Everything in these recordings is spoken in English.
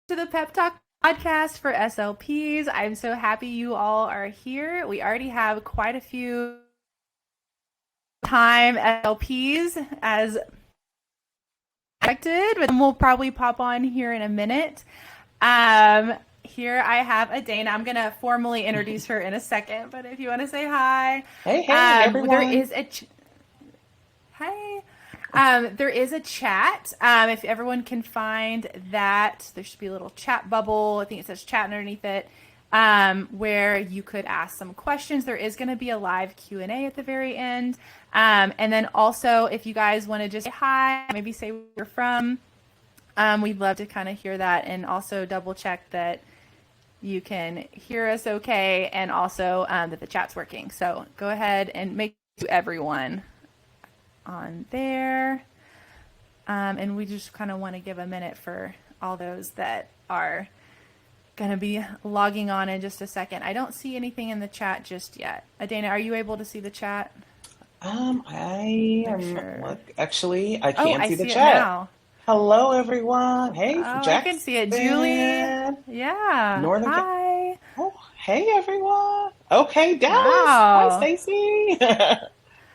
To the Pep Talk podcast for SLPs. I'm so happy you all are here. We already have quite a few time SLPs as expected, but we'll probably pop on here in a minute. Here I have Adana. I'm going to formally introduce her in a second, but if you want to say hi. Hey, everyone. There is a there is a chat. If everyone can find that, there should be a little chat bubble. I think it says chat underneath it, where you could ask some questions. There is going to be a live Q&A at the very end. And then also, if you guys want to just say hi, maybe say where you're from, we'd love to kind of hear that, and also double check that you can hear us okay, and also that the chat's working. So go ahead and make everyone on there. And we just kind of want to give a minute for all those that are going to be logging on in just a second. I don't see anything in the chat just yet. Adana, are you able to see the chat? I am. Sure. Look, actually, I can't see the chat. Now. Hello, everyone. Hey, Jackson. I can see it. Julie. Yeah. Northern. Hi. Oh, hey, everyone. Okay, Dallas. Wow. Hi, Stacy.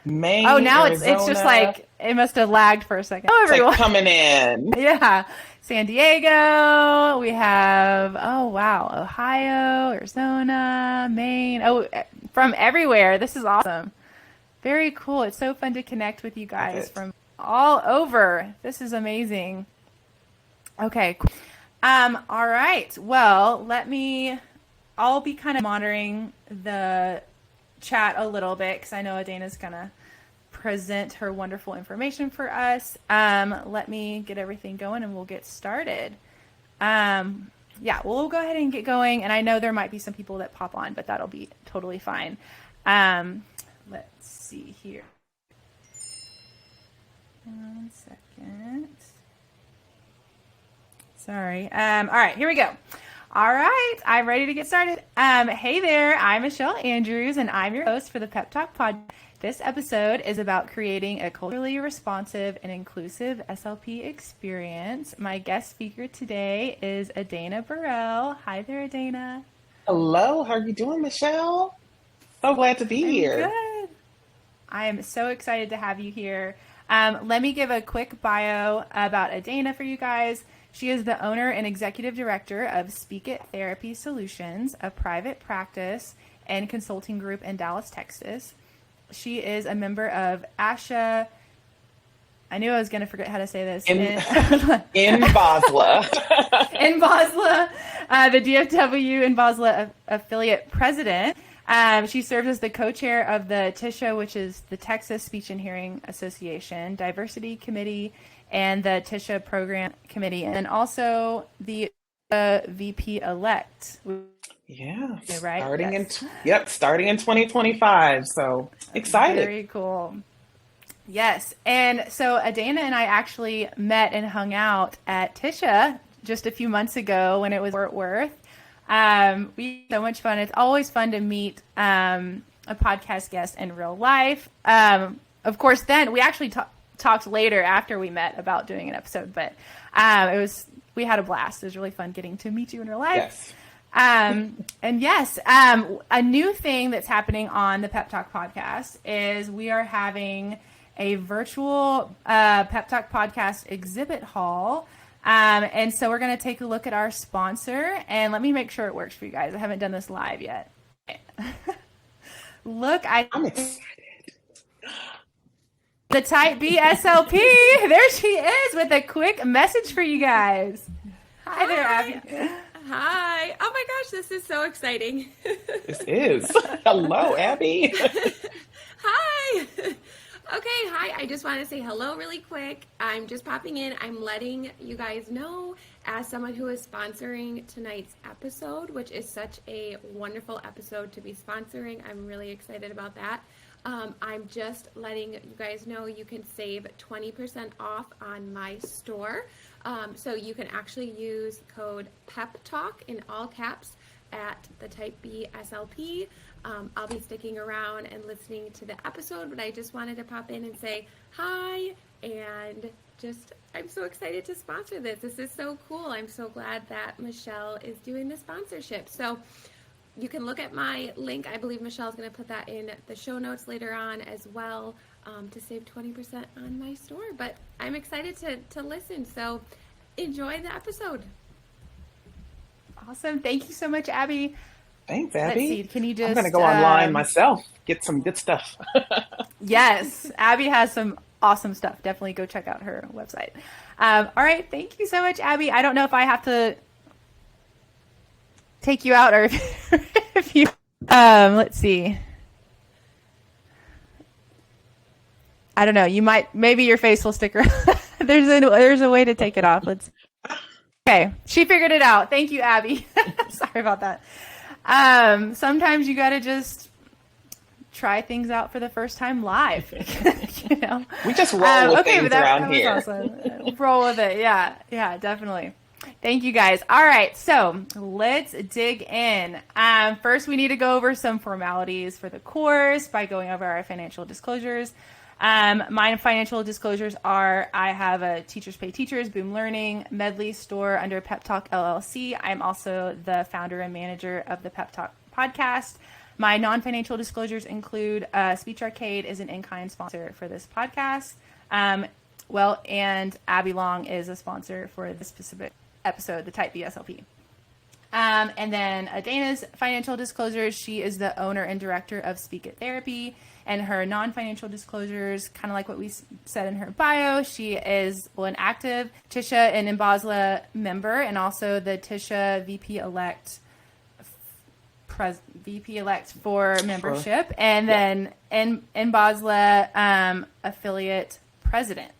Maine, oh, now Arizona. it's just like it must have lagged for a second. Oh, everyone like coming in. Yeah, San Diego. We have Ohio, Arizona, Maine. Oh, from everywhere. This is awesome. Very cool. It's so fun to connect with you guys from all over. This is amazing. Okay. Cool. All right. Well, I'll be kind of monitoring the chat a little bit because I know Adana's gonna present her wonderful information for us. Let me get everything going and we'll get started. We'll go ahead and get going, and I know there might be some people that pop on, but that'll be totally fine. Let's see here. 1 second. Sorry. All right, here we go. All right, I'm ready to get started. Hey there, I'm Michelle Andrews, and I'm your host for the Pep Talk Pod. This episode is about creating a culturally responsive and inclusive SLP experience. My guest speaker today is Adanna Burrell. Hi there, Adana. Hello, how are you doing, Michelle? So glad to be here. Good. I am so excited to have you here. Let me give a quick bio about Adana for you guys. She is the owner and executive director of Speak It Therapy Solutions, a private practice and consulting group in Dallas, Texas. She is a member of ASHA. I knew I was going to forget how to say this. In Basel. In Basel, the DFW in Basel affiliate president. She serves as the co-chair of the TISHA, which is the Texas Speech and Hearing Association Diversity Committee, and the TISHA Program Committee, and also the VP-elect. Yeah, right? Starting in 2025, so excited. Very cool. Yes, and so Adana and I actually met and hung out at TISHA just a few months ago when it was Fort Worth. We had so much fun. It's always fun to meet a podcast guest in real life. Of course, then we actually talked later after we met about doing an episode, but we had a blast. It was really fun getting to meet you in real life. Yes. A new thing that's happening on the Pep Talk podcast is we are having a virtual Pep Talk podcast exhibit hall. And so we're going to take a look at our sponsor, and let me make sure it works for you guys. I haven't done this live yet. Look, I'm excited. The Type B SLP. There she is with a quick message for you guys. Hi there, Abby. Hi. Oh my gosh, this is so exciting. This is. Hello, Abby. Hi. Okay, hi. I just want to say hello really quick. I'm just popping in. I'm letting you guys know, as someone who is sponsoring tonight's episode, which is such a wonderful episode to be sponsoring. I'm really excited about that. I'm just letting you guys know you can save 20% off on my store. So you can actually use code PEPTALK in all caps at the Type B SLP. I'll be sticking around and listening to the episode, but I just wanted to pop in and say hi and I'm so excited to sponsor this. This is so cool. I'm so glad that Michelle is doing the sponsorship. So you can look at my link. I believe Michelle's going to put that in the show notes later on as well, to save 20% on my store. But I'm excited to listen. So enjoy the episode. Awesome. Thank you so much, Abby. Thanks, Abby. Let's see. Can you just... I'm going to go online myself, get some good stuff. Yes. Abby has some awesome stuff. Definitely go check out her website. All right. Thank you so much, Abby. I don't know if I have to take you out or if you, let's see. I don't know. You might, maybe your face will stick around. There's a way to take it off. Okay. She figured it out. Thank you, Abby. Sorry about that. Sometimes you got to just try things out for the first time live. You know, we just roll with things around here. Awesome. Roll with it. Yeah. Yeah, definitely. Thank you guys. All right. So let's dig in. First, we need to go over some formalities for the course by going over our financial disclosures. My financial disclosures are, I have a Teachers Pay Teachers, Boom Learning, Medley store under Pep Talk LLC. I'm also the founder and manager of the Pep Talk podcast. My non-financial disclosures include Speech Arcade is an in-kind sponsor for this podcast. And Abby Long is a sponsor for this specific episode, the Type B SLP. And then Adana's financial disclosures, she is the owner and director of Speak It Therapy. And her non-financial disclosures, kind of like what we said in her bio, she is an active Tisha and Mbazla member, and also the Tisha VP-elect for membership, and then Mbazla affiliate president.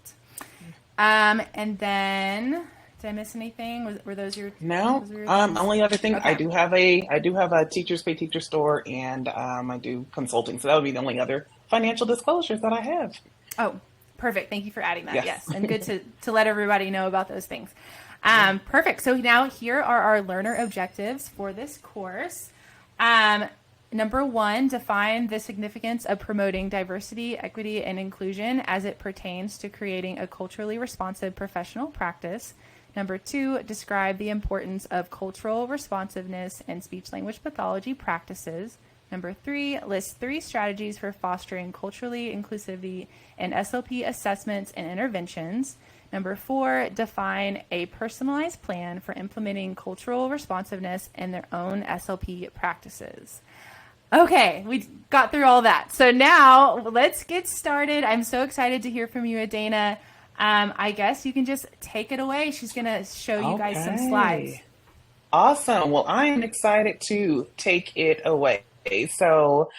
And then... Did I miss anything? Were those your? No. Only other thing, okay. I do have a Teachers Pay Teacher store, and I do consulting. So that would be the only other financial disclosures that I have. Oh, perfect. Thank you for adding that. Yes. And good to let everybody know about those things. Perfect. So now here are our learner objectives for this course. Number 1, define the significance of promoting diversity, equity, and inclusion as it pertains to creating a culturally responsive professional practice. Number 2, describe the importance of cultural responsiveness and speech-language pathology practices. Number 3, list 3 strategies for fostering culturally inclusivity in SLP assessments and interventions. Number 4, define a personalized plan for implementing cultural responsiveness in their own SLP practices. Okay, we got through all that. So now let's get started. I'm so excited to hear from you, Adana. I guess you can just take it away. She's going to show you guys some slides. Awesome. Well, I am excited to take it away. So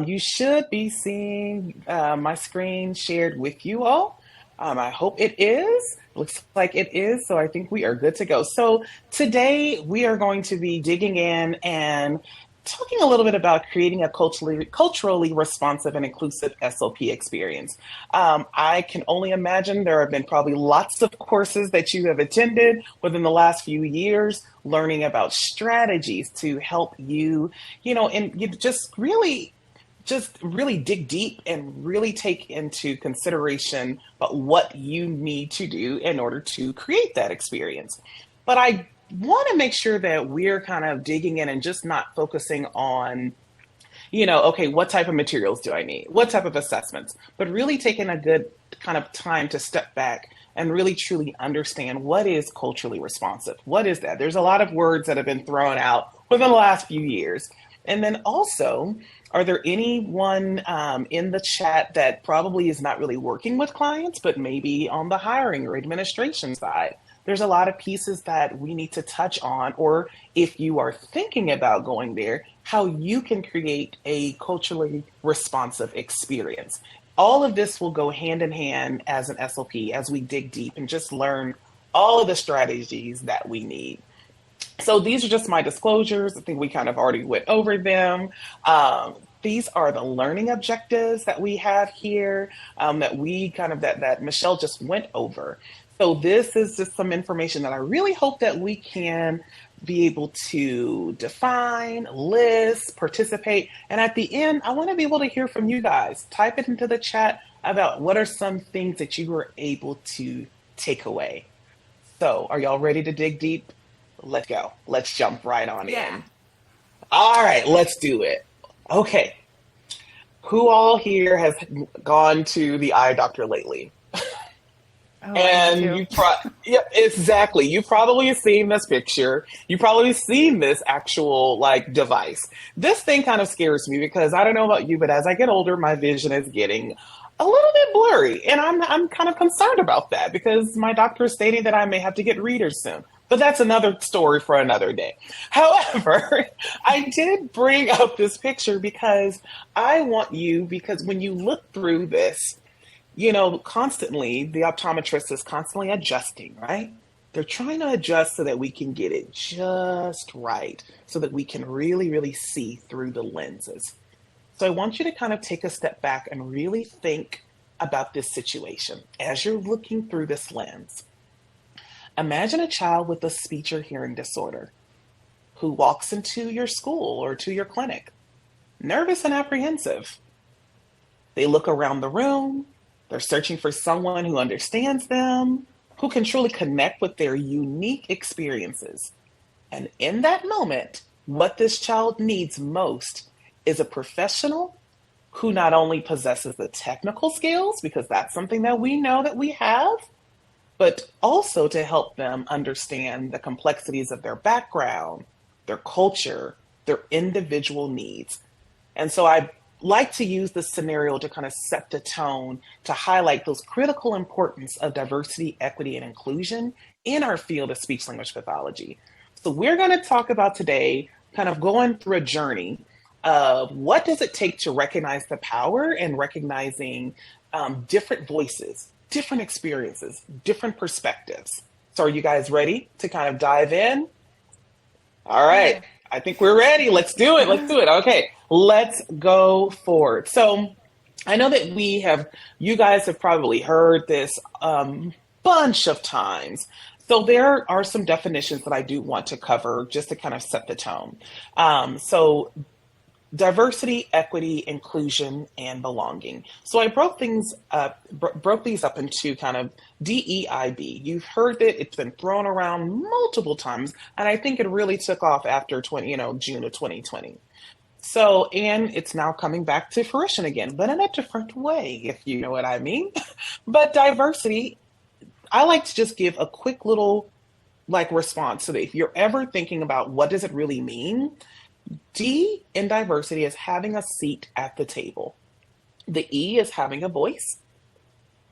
you should be seeing my screen shared with you all. I hope it is. Looks like it is. So I think we are good to go. So today we are going to be digging in and talking a little bit about creating a culturally responsive and inclusive SLP experience. I can only imagine there have been probably lots of courses that you have attended within the last few years, learning about strategies to help you, and you just really dig deep and really take into consideration about what you need to do in order to create that experience. But I want to make sure that we're kind of digging in and just not focusing on, okay, what type of materials do I need? What type of assessments? But really taking a good kind of time to step back and really truly understand what is culturally responsive. What is that? There's a lot of words that have been thrown out within the last few years. And then also, are there anyone in the chat that probably is not really working with clients, but maybe on the hiring or administration side? There's a lot of pieces that we need to touch on, or if you are thinking about going there, how you can create a culturally responsive experience. All of this will go hand in hand as an SLP as we dig deep and just learn all of the strategies that we need. So these are just my disclosures. I think we kind of already went over them. These are the learning objectives that we have here that Michelle just went over. So this is just some information that I really hope that we can be able to define, list, participate. And at the end, I want to be able to hear from you guys. Type it into the chat about what are some things that you were able to takeaway. So, are y'all ready to dig deep? Let's go. Let's jump right on Yeah. in. All right, let's do it. Okay, who all here has gone to the eye doctor lately? Oh, I need And to. you yeah, exactly. You probably have seen this picture. You probably seen this actual like device. This thing kind of scares me because I don't know about you, but as I get older, my vision is getting a little bit blurry, and I'm kind of concerned about that because my doctor is stating that I may have to get readers soon. But that's another story for another day. However, I did bring up this picture because I want you, because when you look through this, constantly, the optometrist is constantly adjusting, right? They're trying to adjust so that we can get it just right, so that we can really, really see through the lenses. So I want you to kind of take a step back and really think about this situation. As you're looking through this lens, imagine a child with a speech or hearing disorder who walks into your school or to your clinic, nervous and apprehensive. They look around the room. They're searching for someone who understands them, who can truly connect with their unique experiences. And in that moment, what this child needs most is a professional who not only possesses the technical skills, because that's something that we know that we have, but also to help them understand the complexities of their background, their culture, their individual needs. And so I like to use this scenario to kind of set the tone to highlight those critical importance of diversity, equity, and inclusion in our field of speech language pathology. So we're going to talk about today kind of going through a journey of what does it take to recognize the power and recognizing different voices, different experiences, different perspectives. So are you guys ready to kind of dive in? All right. I think we're ready. Let's do it. Let's do it. Okay. Let's go forward. So I know that you guys have probably heard this bunch of times. So there are some definitions that I do want to cover just to kind of set the tone. So diversity, equity, inclusion, and belonging. So I broke these up into kind of DEIB. You've heard it; it's been thrown around multiple times, and I think it really took off after June of 2020. So, and it's now coming back to fruition again, but in a different way, if you know what I mean. But diversity, I like to just give a quick little like response so that if you're ever thinking about what does it really mean, D in diversity is having a seat at the table. The E is having a voice.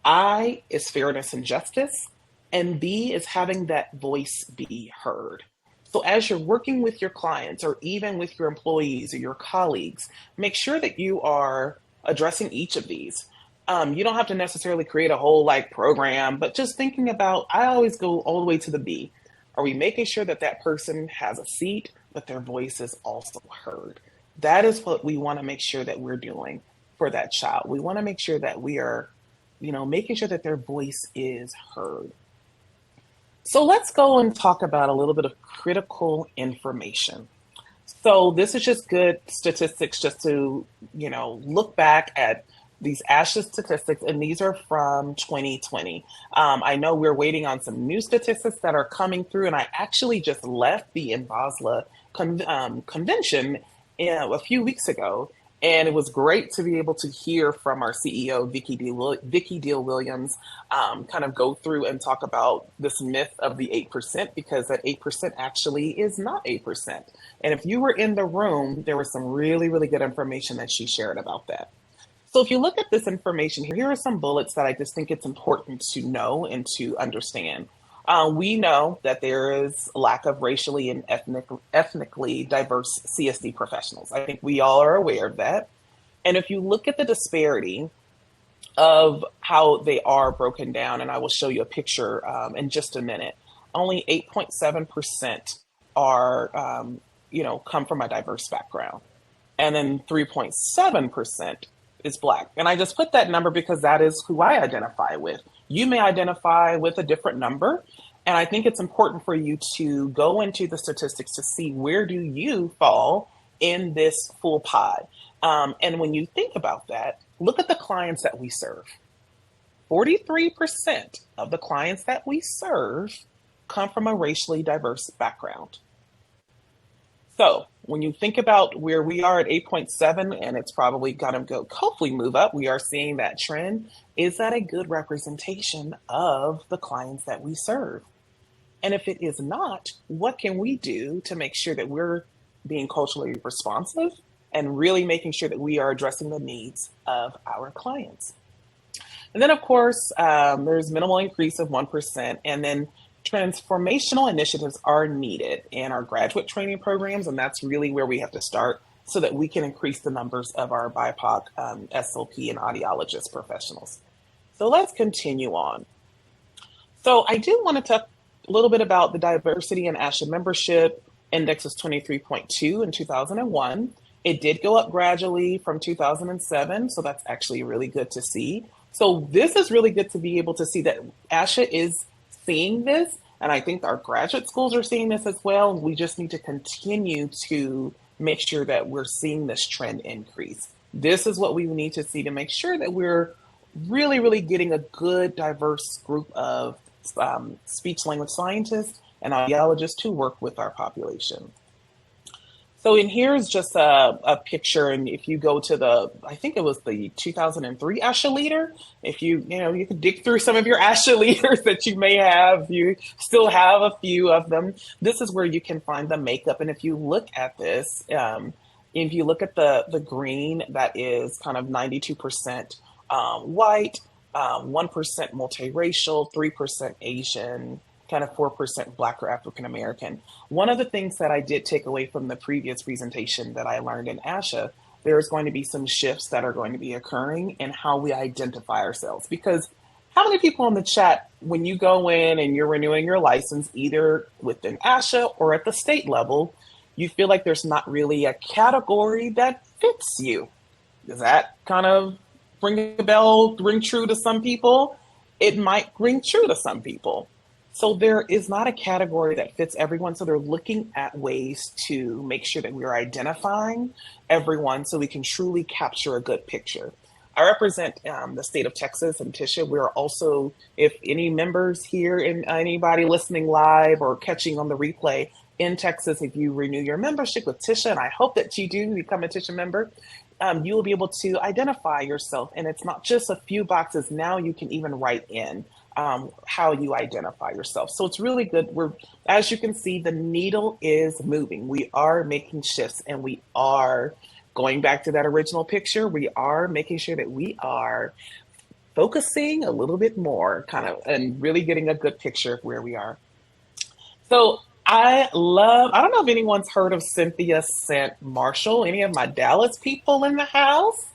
I is fairness and justice. And B is having that voice be heard. So as you're working with your clients or even with your employees or your colleagues, make sure that you are addressing each of these. You don't have to necessarily create a whole like program, but just thinking about, I always go all the way to the B. Are we making sure that that person has a seat, but their voice is also heard? That is what we want to make sure that we're doing for that child. We want to make sure that we are, making sure that their voice is heard. So let's go and talk about a little bit of critical information. So this is just good statistics just to, look back at these ASHA statistics, and these are from 2020. I know we're waiting on some new statistics that are coming through, and I actually just left the INVASLA convention a few weeks ago, and it was great to be able to hear from our CEO, Vicky Deal Williams, kind of go through and talk about this myth of the 8%, because that 8% actually is not 8%. And if you were in the room, there was some really, really good information that she shared about that. So if you look at this information here are some bullets that I just think it's important to know and to understand. We know that there is a lack of racially and ethnically diverse CSD professionals. I think we all are aware of that. And if you look at the disparity of how they are broken down, and I will show you a picture in just a minute, only 8.7% are, come from a diverse background. And then 3.7% is Black. And I just put that number because that is who I identify with. You may identify with a different number. And I think it's important for you to go into the statistics to see where do you fall in this full pie. And when you think about that, look at the clients that we serve. 43% of the clients that we serve come from a racially diverse background. So when you think about where we are at 8.7, and it's probably going to go, hopefully move up, we are seeing that trend. Is that a good representation of the clients that we serve? And if it is not, what can we do to make sure that we're being culturally responsive and really making sure that we are addressing the needs of our clients? And then, of course, there's minimal increase of 1%. And then transformational initiatives are needed in our graduate training programs. And that's really where we have to start so that we can increase the numbers of our BIPOC SLP and audiologist professionals. So let's continue on. So I do want to talk a little bit about the diversity in ASHA membership. Index was 23.2 in 2001. It did go up gradually from 2007. So that's actually really good to see. So this is really good to be able to see that ASHA is seeing this. And I think our graduate schools are seeing this as well. We just need to continue to make sure that we're seeing this trend increase. This is what we need to see to make sure that we're really, really getting a good, diverse group of speech language scientists and audiologists to work with our population. So in here is just a picture, and if you go to I think it was the 2003 ASHA leader, if you could dig through some of your ASHA leaders that you may have, you still have a few of them. This is where you can find the makeup, and if you look at this, if you look at the green, that is kind of 92% white, 1% multiracial, 3% Asian, kind of 4% Black or African American. One of the things that I did take away from the previous presentation that I learned in ASHA, there's going to be some shifts that are going to be occurring in how we identify ourselves. Because how many people in the chat, when you go in and you're renewing your license, either within ASHA or at the state level, you feel like there's not really a category that fits you? Does that kind of ring a bell, ring true to some people? It might ring true to some people. So there is not a category that fits everyone. So they're looking at ways to make sure that we're identifying everyone so we can truly capture a good picture. I represent the state of Texas and Tisha. We're also, if any members here and anybody listening live or catching on the replay in Texas, if you renew your membership with Tisha, and I hope that you do become a Tisha member, you will be able to identify yourself. And it's not just a few boxes. Now you can even write in how you identify yourself. So it's really good. As you can see, the needle is moving. We are making shifts, and we are going back to that original picture. We are making sure that we are focusing a little bit more and really getting a good picture of where we are. So I don't know if anyone's heard of Cynthia St. Marshall, any of my Dallas people in the house.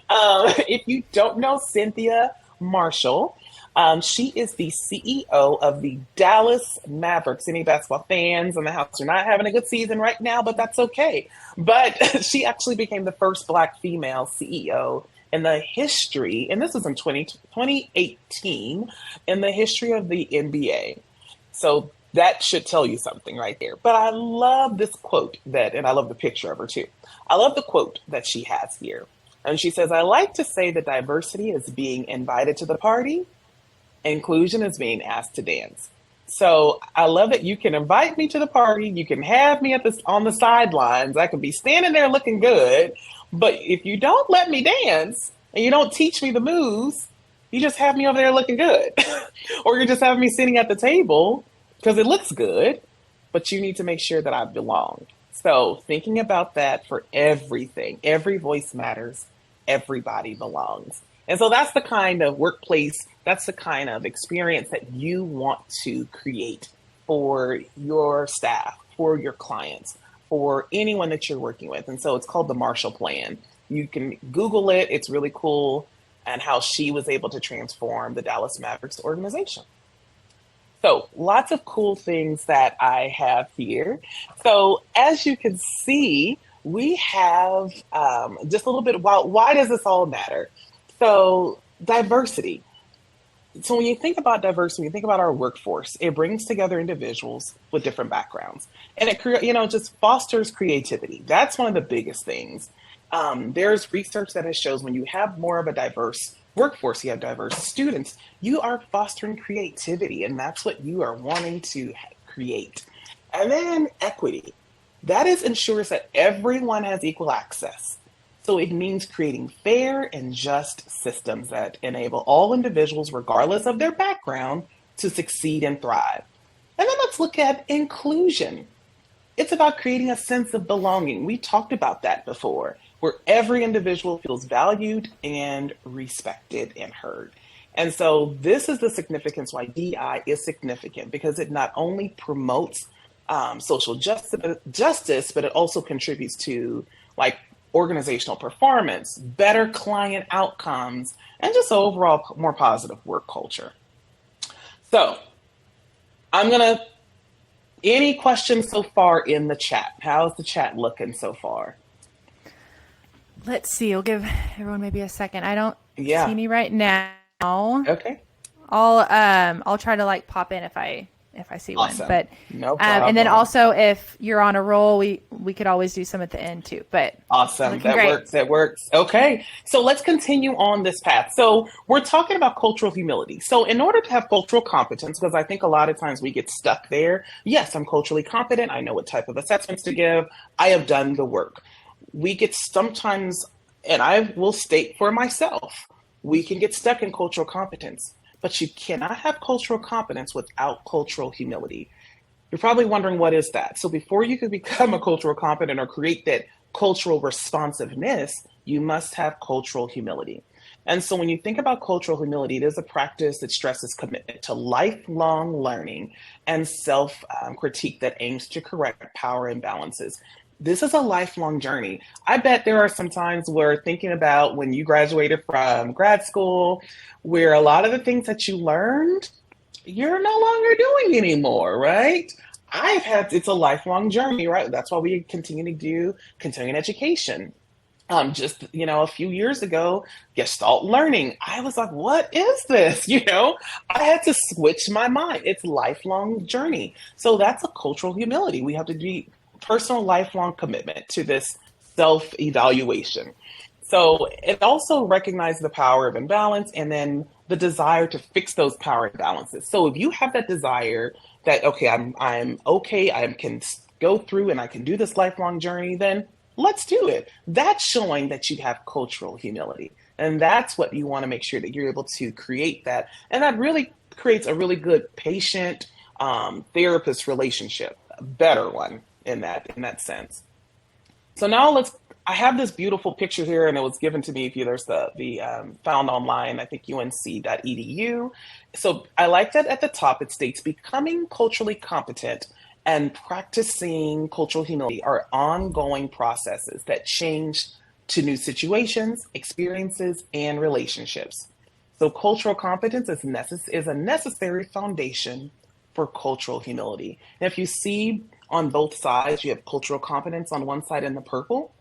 If you don't know Cynthia Marshall, she is the CEO of the Dallas Mavericks. Any basketball fans in the house are not having a good season right now, but that's okay. But she actually became the first Black female CEO in the history, and this was in 2018, in the history of the NBA. So that should tell you something right there. But I love this quote and I love the picture of her too. I love the quote that she has here. And she says, "I like to say that diversity is being invited to the party. Inclusion is being asked to dance." So I love that you can invite me to the party. You can have me on the sidelines. I could be standing there looking good. But if you don't let me dance and you don't teach me the moves, you just have me over there looking good. Or you just have me sitting at the table because it looks good, but you need to make sure that I belong. So thinking about that for everything, every voice matters, everybody belongs. And so that's the kind of workplace, that's the kind of experience that you want to create for your staff, for your clients, for anyone that you're working with. And so it's called the Marshall Plan. You can Google it. It's really cool, and how she was able to transform the Dallas Mavericks organization. So lots of cool things that I have here. So as you can see, we have just a little bit about why does this all matter? So diversity. So when you think about diversity, when you think about our workforce, it brings together individuals with different backgrounds, and it just fosters creativity. That's one of the biggest things. There's research that shows when you have more of a diverse workforce, you have diverse students, you are fostering creativity, and that's what you are wanting to create. And then equity. That is ensures that everyone has equal access. So it means creating fair and just systems that enable all individuals, regardless of their background, to succeed and thrive. And then let's look at inclusion. It's about creating a sense of belonging. We talked about that before, where every individual feels valued and respected and heard. And so this is the significance why DI is significant, because it not only promotes social justice, but it also contributes to like organizational performance, better client outcomes, and just overall more positive work culture. So any questions so far in the chat? How's the chat looking so far? Let's see. I'll give everyone maybe a second. I don't see Yeah. any right now. Okay. I'll try to like pop in if I see Awesome. one. But No and then problem. also if you're on a roll, we could always do some at the end too. But Awesome. looking That great. works. That works. Okay. So let's continue on this path. So we're talking about cultural humility. So in order to have cultural competence, because I think a lot of times we get stuck there. Yes, I'm culturally competent. I know what type of assessments to give. I have done the work. We get sometimes, and I will state for myself, we can get stuck in cultural competence, but you cannot have cultural competence without cultural humility. You're probably wondering, what is that? So before you can become a cultural competent or create that cultural responsiveness, you must have cultural humility. And so when you think about cultural humility, it is a practice that stresses commitment to lifelong learning and self critique that aims to correct power imbalances. This is a lifelong journey. I bet there are some times where thinking about when you graduated from grad school, where a lot of the things that you learned, you're no longer doing anymore, right? It's a lifelong journey, right? That's why we continue to do continuing education. Just, a few years ago, Gestalt learning, I was like, what is this? I had to switch my mind. It's a lifelong journey. So that's a cultural humility. We have to be personal lifelong commitment to this self-evaluation. So it also recognizes the power of imbalance and then the desire to fix those power imbalances. So if you have that desire that, okay, I'm okay, I can go through and I can do this lifelong journey, then let's do it. That's showing that you have cultural humility. And that's what you want to make sure that you're able to create that. And that really creates a really good patient therapist relationship, a better one in that sense. So now I have this beautiful picture here, and it was given to me. If there's the found online, I think unc.edu. So I like that at the top it states becoming culturally competent and practicing cultural humility are ongoing processes that change to new situations, experiences, and relationships. So cultural competence is a necessary foundation for cultural humility. And if you see on both sides, you have cultural competence on one side in the purple,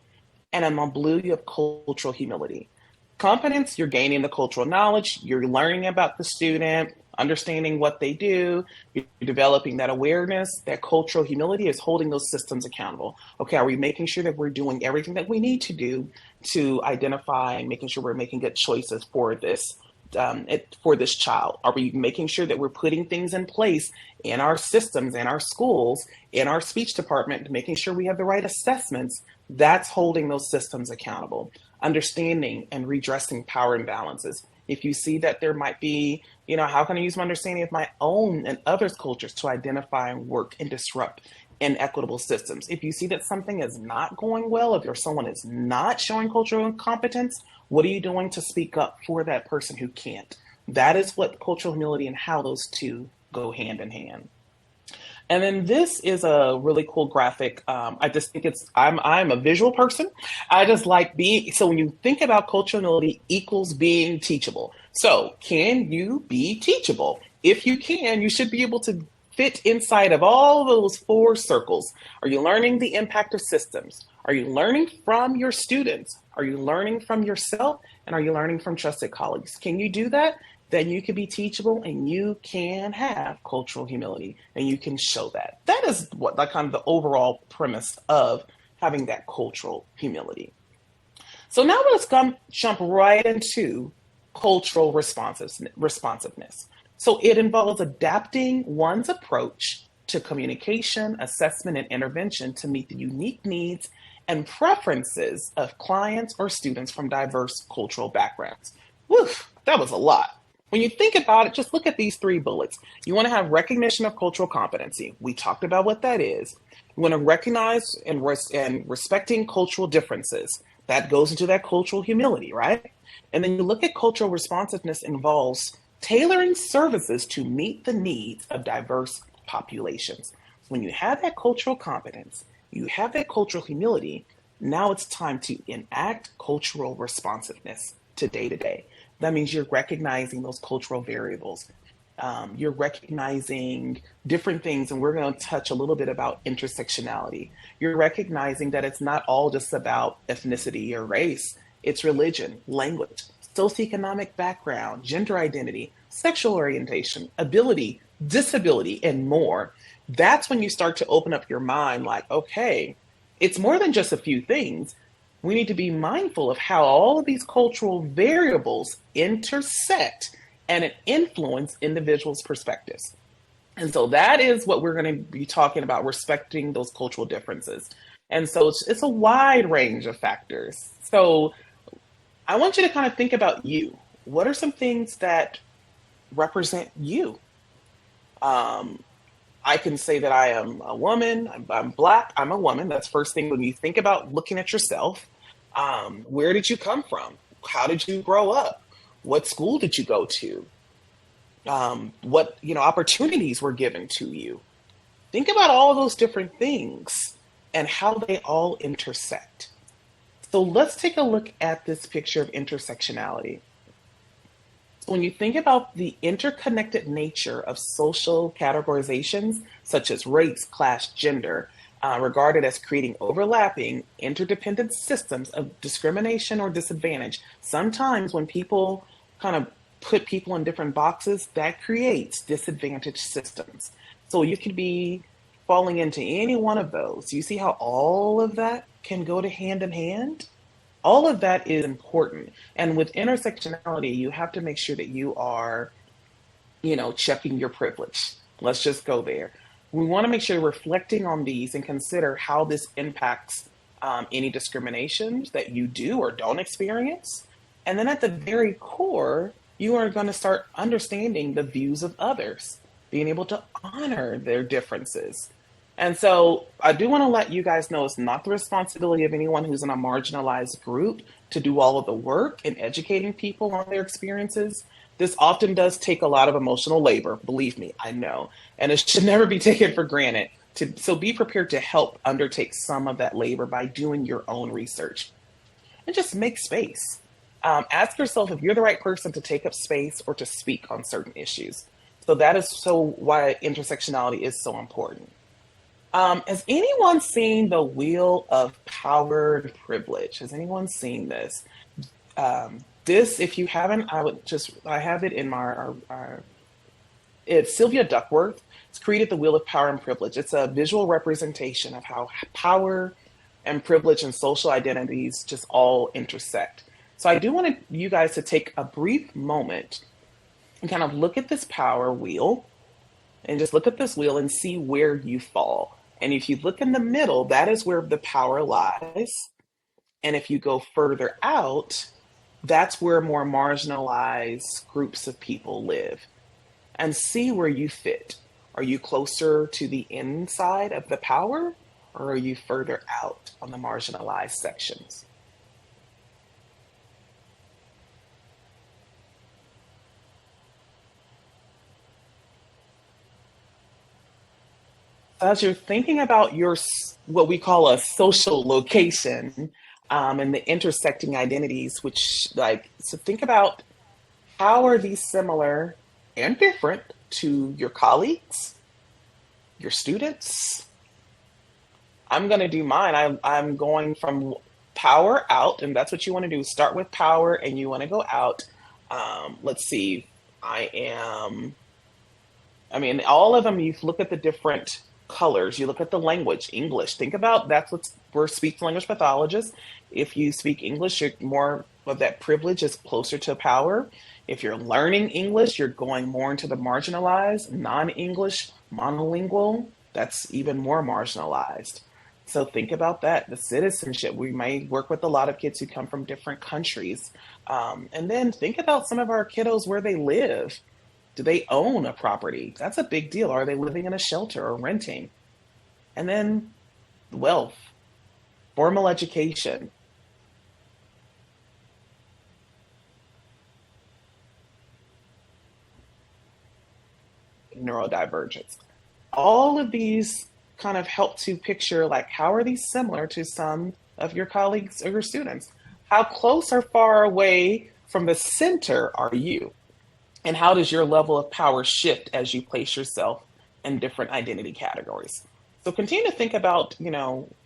and on blue, you have cultural humility. Competence, you're gaining the cultural knowledge, you're learning about the student, understanding what they do, you're developing that awareness. That cultural humility is holding those systems accountable. Okay, are we making sure that we're doing everything that we need to do to identify and making sure we're making good choices for this child? Are we making sure that we're putting things in place in our systems, in our schools, in our speech department, making sure we have the right assessments? That's holding those systems accountable. Understanding and redressing power imbalances. If you see that there might be, how can I use my understanding of my own and others' cultures to identify and work and disrupt inequitable systems? If you see that something is not going well, if someone is not showing cultural incompetence, what are you doing to speak up for that person who can't? That is what cultural humility and how those two go hand in hand. And then this is a really cool graphic. I just think I'm a visual person. I just like so when you think about cultural humility equals being teachable. So can you be teachable? If you can, you should be able to fit inside of all of those 4 circles. Are you learning the impact of systems? Are you learning from your students? Are you learning from yourself? And are you learning from trusted colleagues? Can you do that? Then you can be teachable and you can have cultural humility and you can show that. That is kind of the overall premise of having that cultural humility. So now let's jump right into cultural responsiveness. So it involves adapting one's approach to communication, assessment, and intervention to meet the unique needs and preferences of clients or students from diverse cultural backgrounds. Woof, that was a lot. When you think about it, just look at these three bullets. You want to have recognition of cultural competency. We talked about what that is. You want to recognize and respecting cultural differences. That goes into that cultural humility, right? And then you look at cultural responsiveness involves tailoring services to meet the needs of diverse populations. When you have that cultural competence, you have that cultural humility, now it's time to enact cultural responsiveness to day. That means you're recognizing those cultural variables. You're recognizing different things, and we're going to touch a little bit about intersectionality. You're recognizing that it's not all just about ethnicity or race. It's religion, language, socioeconomic background, gender identity, sexual orientation, ability, disability, and more. That's when you start to open up your mind like, okay, it's more than just a few things. We need to be mindful of how all of these cultural variables intersect and influence individuals' perspectives. And so that is what we're going to be talking about, respecting those cultural differences. And so it's a wide range of factors. So I want you to kind of think about you. What are some things that represent you? I can say that I am a woman, I'm Black, I'm a woman. That's first thing when you think about looking at yourself. Where did you come from? How did you grow up? What school did you go to? What opportunities were given to you? Think about all those different things and how they all intersect. So let's take a look at this picture of intersectionality. When you think about the interconnected nature of social categorizations, such as race, class, gender, regarded as creating overlapping, interdependent systems of discrimination or disadvantage, sometimes when people kind of put people in different boxes, that creates disadvantaged systems. So you could be falling into any one of those. You see how all of that can go to hand in hand? All of that is important. And with intersectionality, you have to make sure that you are, checking your privilege. Let's just go there. We want to make sure reflecting on these and consider how this impacts any discriminations that you do or don't experience. And then at the very core, you are going to start understanding the views of others, being able to honor their differences. And so I do want to let you guys know it's not the responsibility of anyone who's in a marginalized group to do all of the work in educating people on their experiences. This often does take a lot of emotional labor, believe me, I know, and it should never be taken for granted. So be prepared to help undertake some of that labor by doing your own research and just make space. Ask yourself if you're the right person to take up space or to speak on certain issues. So that is why intersectionality is so important. Has anyone seen the Wheel of Power and Privilege? Has anyone seen this? This, if you haven't, I have it in it's Sylvia Duckworth. It's created the Wheel of Power and Privilege. It's a visual representation of how power and privilege and social identities just all intersect. So I do want you guys to take a brief moment and kind of look at this power wheel and just look at this wheel and see where you fall. And if you look in the middle, that is where the power lies. And if you go further out, that's where more marginalized groups of people live. And see where you fit. Are you closer to the inside of the power, or are you further out on the marginalized sections? As you're thinking about your, what we call a social location, and the intersecting identities, so think about how are these similar and different to your colleagues, your students. I'm going to do mine. I'm going from power out, and that's what you want to do. Start with power, and you want to go out. Let's see. All of them, you look at the different colors, you look at the language, English. Think about we're speech language pathologists. If you speak English, you're more of that privilege is closer to power. If you're learning English, you're going more into the marginalized, non-English, monolingual, that's even more marginalized. So think about that, the citizenship. We may work with a lot of kids who come from different countries. And then think about some of our kiddos where they live. Do they own a property? That's a big deal. Are they living in a shelter or renting? And then wealth, formal education. Neurodivergence. All of these kind of help to picture like how are these similar to some of your colleagues or your students? How close or far away from the center are you? And how does your level of power shift as you place yourself in different identity categories? So continue to think about,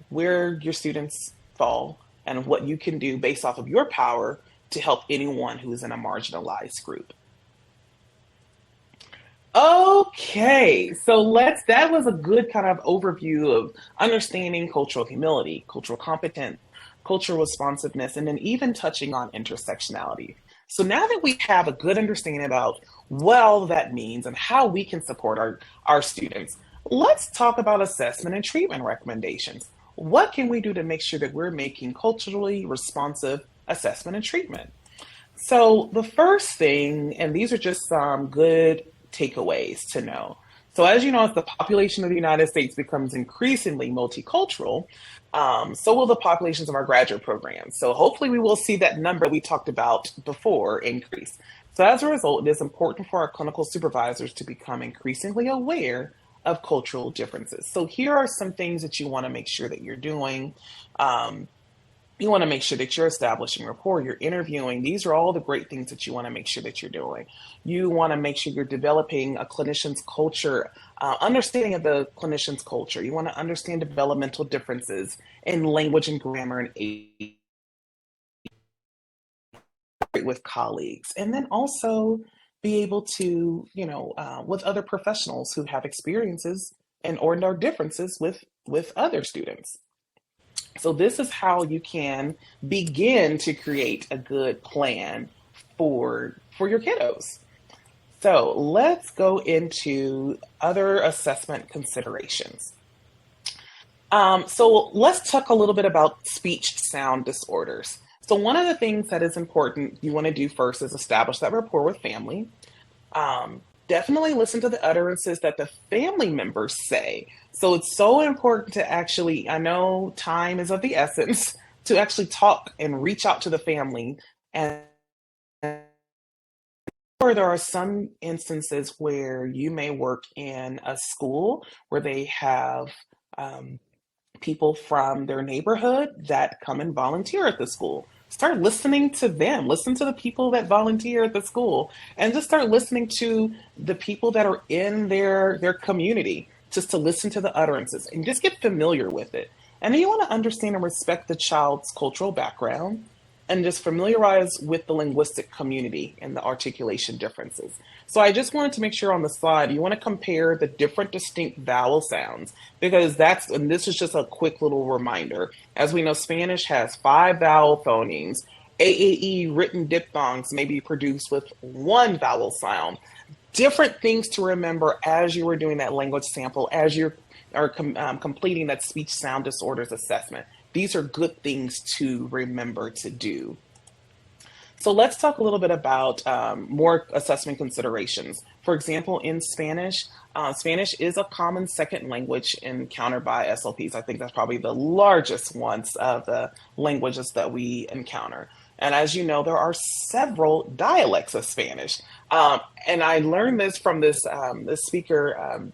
where your students fall and what you can do based off of your power to help anyone who's in a marginalized group. Okay, so that was a good kind of overview of understanding cultural humility, cultural competence, cultural responsiveness, and then even touching on intersectionality. So now that we have a good understanding about what all of that means and how we can support our students, let's talk about assessment and treatment recommendations. What can we do to make sure that we're making culturally responsive assessment and treatment? So the first thing, and these are just some good takeaways to know. So as you know, as the population of the United States becomes increasingly multicultural, so will the populations of our graduate programs. So hopefully we will see that number we talked about before increase. So as a result, it is important for our clinical supervisors to become increasingly aware of cultural differences. So here are some things that you want to make sure that you're doing. You want to make sure that you're establishing rapport, you're interviewing. These are all the great things that you want to make sure that you're doing. You want to make sure you're developing a clinician's culture, understanding of the clinician's culture. You want to understand developmental differences in language and grammar and age with colleagues. And then also be able to, with other professionals who have experiences and or differences with other students. So this is how you can begin to create a good plan for your kiddos. So let's go into other assessment considerations. So let's talk a little bit about speech sound disorders. So one of the things that is important you want to do first is establish that rapport with family. Definitely listen to the utterances that the family members say. So it's so important to actually, I know time is of the essence, to actually talk and reach out to the family. And or there are some instances where you may work in a school where they have people from their neighborhood that come and volunteer at the school. Start listening to them. Listen to the people that volunteer at the school, and just start listening to the people that are in their community, just to listen to the utterances and just get familiar with it. And then you want to understand and respect the child's cultural background and just familiarize with the linguistic community and the articulation differences. So I just wanted to make sure on the slide, you want to compare the different distinct vowel sounds, because and this is just a quick little reminder. As we know, Spanish has 5 vowel phonemes. AAE written diphthongs may be produced with 1 vowel sound. Different things to remember as you are doing that language sample, as you are completing that speech sound disorders assessment. These are good things to remember to do. So let's talk a little bit about more assessment considerations. For example, in Spanish, Spanish is a common second language encountered by SLPs. I think that's probably the largest ones of the languages that we encounter. And as you know, there are several dialects of Spanish. And I learned this from this speaker.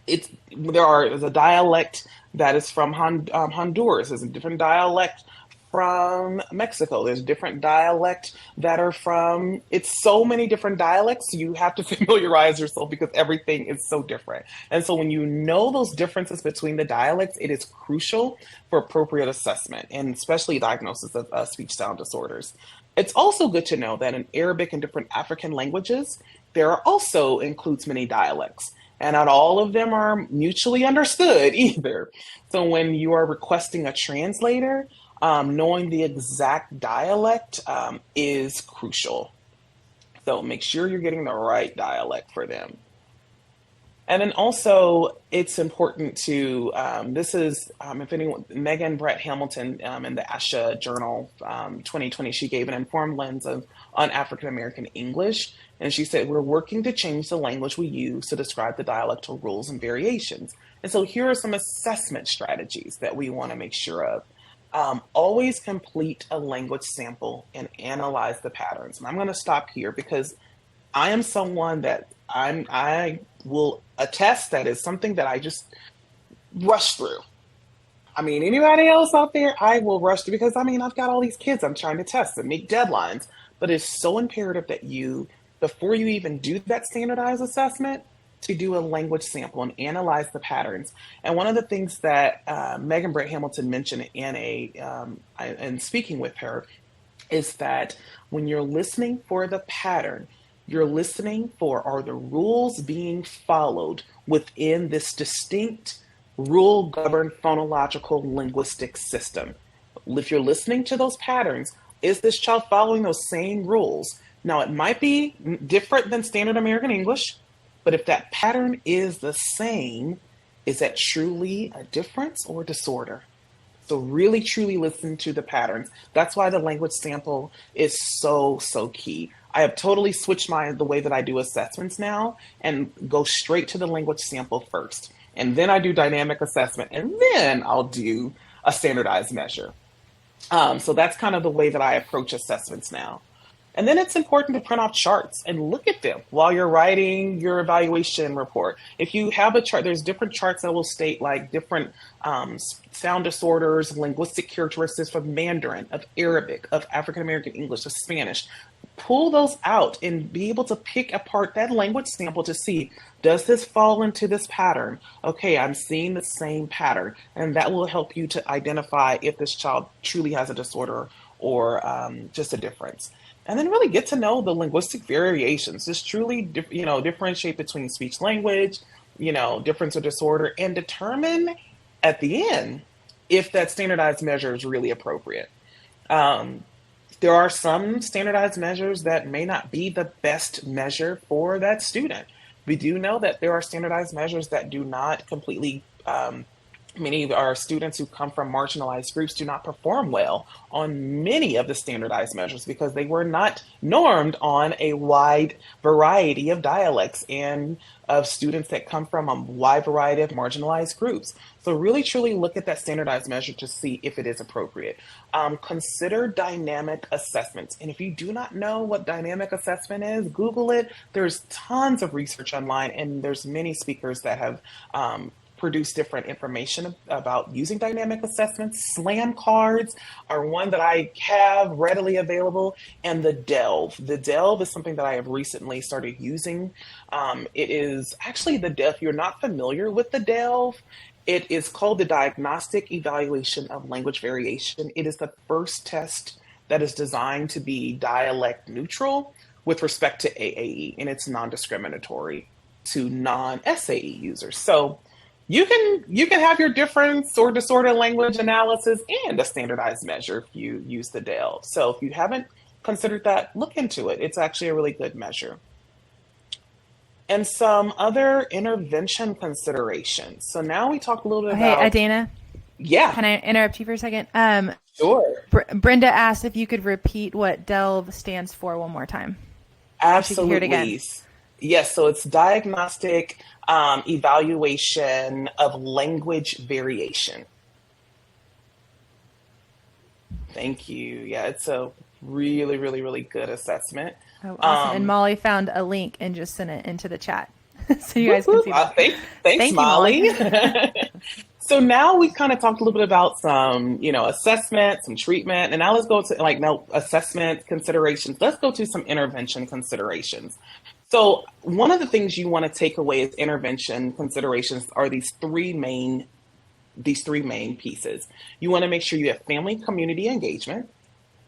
There's a dialect that is from Honduras. There's a different dialect from Mexico. There's different dialect that are from, it's so many different dialects. You have to familiarize yourself because everything is so different. And so when you know those differences between the dialects, it is crucial for appropriate assessment and especially diagnosis of speech sound disorders. It's also good to know that in Arabic and different African languages, there are also includes many dialects. And not all of them are mutually understood either. So when you are requesting a translator, knowing the exact dialect is crucial. So make sure you're getting the right dialect for them. And then also, it's important to, this is, if anyone, Megan Brett Hamilton in the ASHA Journal 2020, she gave an informed lens on African American English. And she said, we're working to change the language we use to describe the dialectal rules and variations. And so here are some assessment strategies that we want to make sure of. Always complete a language sample and analyze the patterns. And I'm going to stop here because I am someone that I will attest that is something that I just rush through. I mean, anybody else out there, I will rush through because I mean, I've got all these kids I'm trying to test and meet deadlines. But it's so imperative that you, before you even do that standardized assessment, to do a language sample and analyze the patterns. And one of the things that Megan Brett Hamilton mentioned in speaking with her is that when you're listening for the pattern, you're listening for, are the rules being followed within this distinct rule governed phonological linguistic system? If you're listening to those patterns, is this child following those same rules? Now, it might be different than standard American English, but if that pattern is the same, is that truly a difference or disorder? So really, truly listen to the patterns. That's why the language sample is so, so key. I have totally switched the way that I do assessments now and go straight to the language sample first. And then I do dynamic assessment, and then I'll do a standardized measure. So that's kind of the way that I approach assessments now. And then it's important to print off charts and look at them while you're writing your evaluation report. If you have a chart, there's different charts that will state like different sound disorders, linguistic characteristics of Mandarin, of Arabic, of African American English, of Spanish. Pull those out and be able to pick apart that language sample to see, does this fall into this pattern? Okay, I'm seeing the same pattern. And that will help you to identify if this child truly has a disorder or just a difference. And then really get to know the linguistic variations. Just truly, differentiate between speech language, difference or disorder, and determine at the end if that standardized measure is really appropriate. There are some standardized measures that may not be the best measure for that student. We do know that there are standardized measures that do not completely, many of our students who come from marginalized groups do not perform well on many of the standardized measures because they were not normed on a wide variety of dialects and of students that come from a wide variety of marginalized groups. So really, truly look at that standardized measure to see if it is appropriate. Consider dynamic assessments. And if you do not know what dynamic assessment is, Google it. There's tons of research online, and there's many speakers that have produce different information about using dynamic assessments. SLAM cards are one that I have readily available, and the Delve. The Delve is something that I have recently started using. It is actually the Delve. If you're not familiar with the Delve, it is called the Diagnostic Evaluation of Language Variation. It is the first test that is designed to be dialect neutral with respect to AAE, and it's non-discriminatory to non-SAE users. So you can have your difference or disorder language analysis and a standardized measure if you use the Delve. So if you haven't considered that, look into it. It's actually a really good measure. And some other intervention considerations. So now we talked a little bit about... Hey, Adana? Yeah. Can I interrupt you for a second? Sure. Brenda asked if you could repeat what Delve stands for one more time. Absolutely. Hear it again. Yes, so it's Diagnostic Evaluation of Language Variation. Thank you. Yeah, it's a really, really, really good assessment. Oh, awesome. And Molly found a link and just sent it into the chat. So you guys can see that. Thanks, Molly. So now we've kind of talked a little bit about some, assessment, some treatment, and now let's go to assessment considerations. Let's go to some intervention considerations. So one of the things you want to take away as intervention considerations are these three main pieces. You want to make sure you have family community engagement.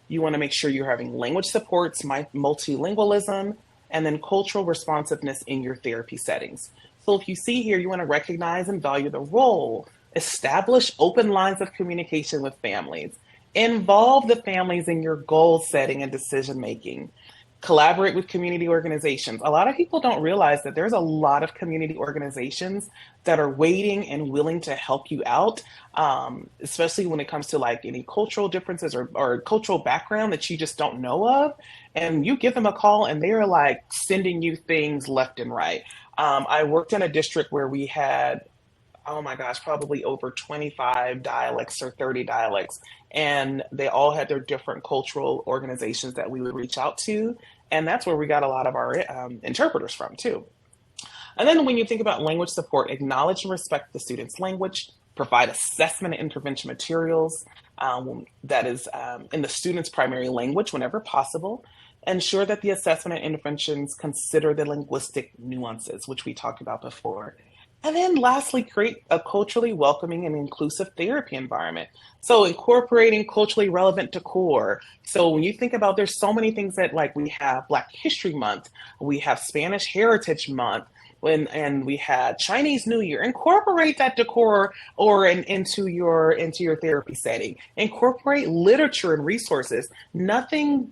You want to make sure you're having language supports, multilingualism, and then cultural responsiveness in your therapy settings. So if you see here, you want to recognize and value the role, establish open lines of communication with families, Involve the families in your goal setting and decision making. Collaborate with community organizations. A lot of people don't realize that there's a lot of community organizations that are waiting and willing to help you out, especially when it comes to like any cultural differences or cultural background that you just don't know of. And you give them a call and they're like sending you things left and right. I worked in a district where we had, oh my gosh, probably over 25 dialects or 30 dialects. And they all had their different cultural organizations that we would reach out to. And that's where we got a lot of our interpreters from, too. And then when you think about language support, acknowledge and respect the student's language, provide assessment and intervention materials that is in the student's primary language whenever possible. Ensure that the assessment and interventions consider the linguistic nuances, which we talked about before. And then lastly, create a culturally welcoming and inclusive therapy environment. So incorporating culturally relevant decor. So when you think about, there's so many things that like we have Black History Month, we have Spanish Heritage Month, and we had Chinese New Year. Incorporate that decor or into your therapy setting. Incorporate literature and resources. Nothing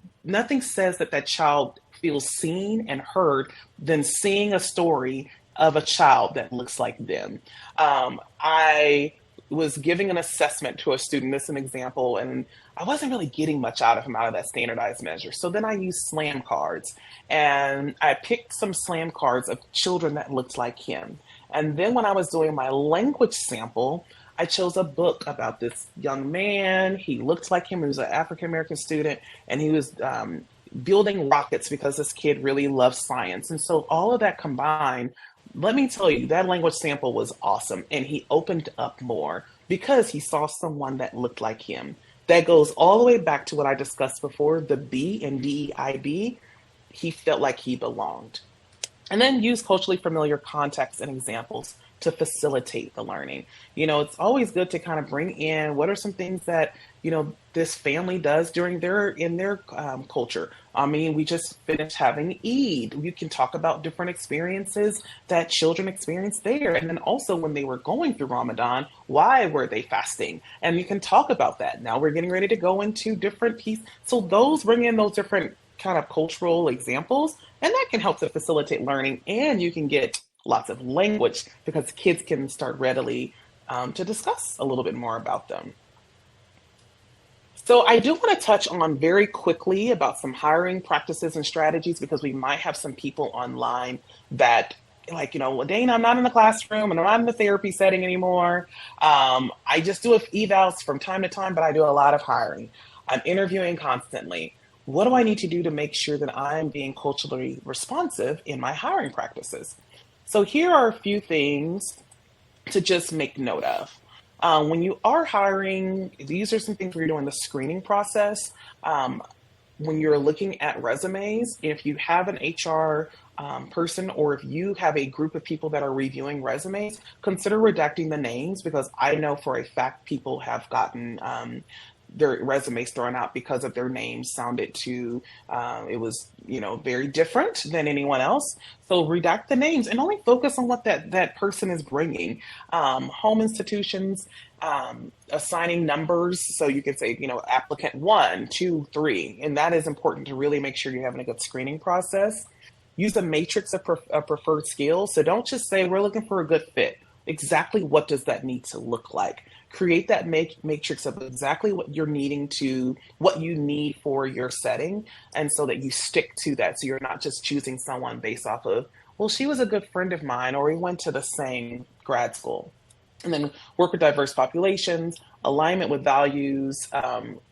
says that child feels seen and heard than seeing a story of a child that looks like them. I was giving an assessment to a student, this is an example, and I wasn't really getting much out of him out of that standardized measure. So then I used slam cards, and I picked some slam cards of children that looked like him. And then when I was doing my language sample, I chose a book about this young man. He looked like him. He was an African-American student, and he was building rockets because this kid really loves science. And so all of that combined, let me tell you, that language sample was awesome. And he opened up more because he saw someone that looked like him. That goes all the way back to what I discussed before, the B and DEIB. He felt like he belonged. And then use culturally familiar contexts and examples to facilitate the learning. You know, it's always good to kind of bring in what are some things that, you know, this family does in their culture. I mean, we just finished having Eid. You can talk about different experiences that children experienced there. And then also when they were going through Ramadan, why were they fasting? And you can talk about that. Now we're getting ready to go into different pieces. So those bring in those different kind of cultural examples, and that can help to facilitate learning. And you can get lots of language because kids can start readily to discuss a little bit more about them. So I do want to touch on very quickly about some hiring practices and strategies because we might have some people online that like, you know, well, Dana, I'm not in the classroom and I'm not in the therapy setting anymore. I just do evals from time to time, but I do a lot of hiring. I'm interviewing constantly. What do I need to do to make sure that I'm being culturally responsive in my hiring practices? So here are a few things to just make note of. When you are hiring, these are some things where you're doing the screening process. When you're looking at resumes, if you have an HR person or if you have a group of people that are reviewing resumes, consider redacting the names because I know for a fact people have gotten their resumes thrown out because of their names sounded too, it was, you know, very different than anyone else. So redact the names and only focus on what that person is bringing. Home institutions, assigning numbers. So you can say, you know, applicant 1, 2, 3. And that is important to really make sure you're having a good screening process. Use a matrix of preferred skills. So don't just say we're looking for a good fit. Exactly what does that need to look like? Create that matrix of exactly what you're needing what you need for your setting. And so that you stick to that. So you're not just choosing someone based off of, well, she was a good friend of mine, or we went to the same grad school. And then work with diverse populations, alignment with values,